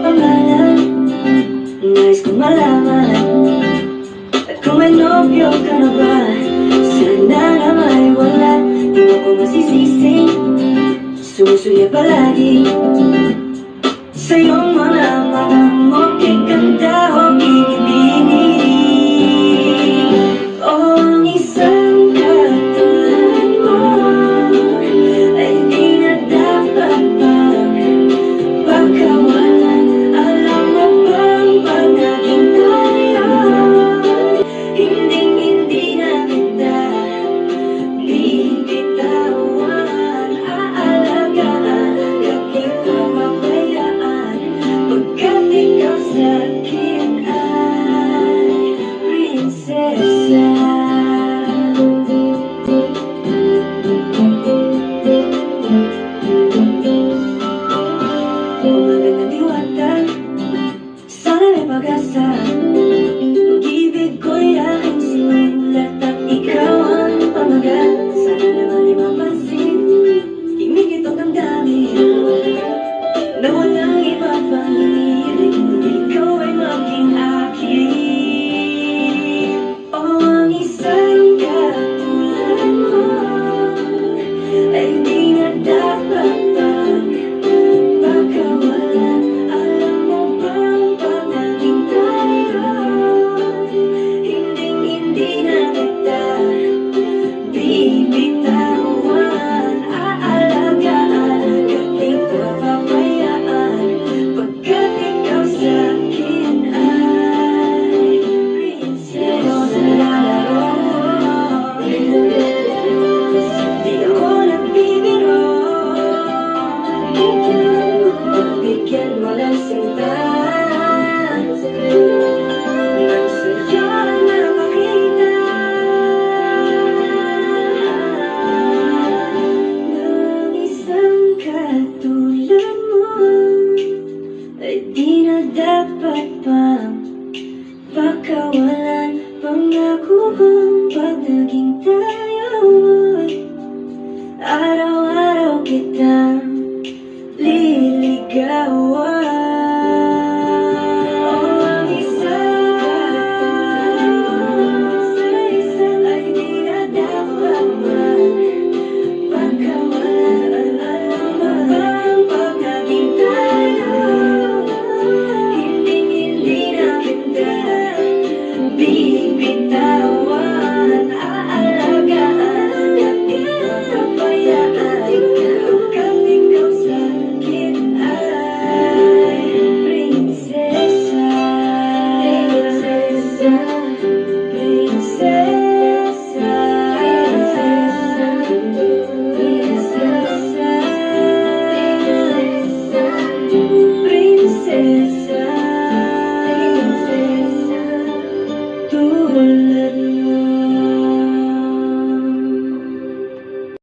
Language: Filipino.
pangalan? Nais kong malaman. At kung may nobyo ka na ba, sana na may wala. Di mo ko masisisi, sumusuya palagi sa iyong mga mata mo, kikanda o kikiligin. O ang isang katulad mo ay di na dapat pagkawalan. Alam mo bang pag naging tayo, hinding-hindi na kita bibitawan. Aalagaan, kakita pabayaan, pagkat ikaw sa'kin ay prinsesa. Umaga na diwata, sana may pag-asa. Pag-ibig ko'y aking sinulat at ikaw ang pamagat. Sana naman ay mapansin, himig itong damdamin na walang iba pang hinihiling, ikaw ay maging akin. O ang isang katulad mo ay di na dapat pagkawalan. Alam mo bang pag naging tayo, hinding-hindi na kita bibitawan. Aalagaan, kakita pabayaan, pagkat ikaw sa'kin ay prinsesa. Ikaw na nalalaro, di ako nagbibiro. Bigyan mo ng sinta, nang sa'yo na makita ng isang katulad mo ay di na dapat pang pagkawalan. Pangako kong pag naging tayo,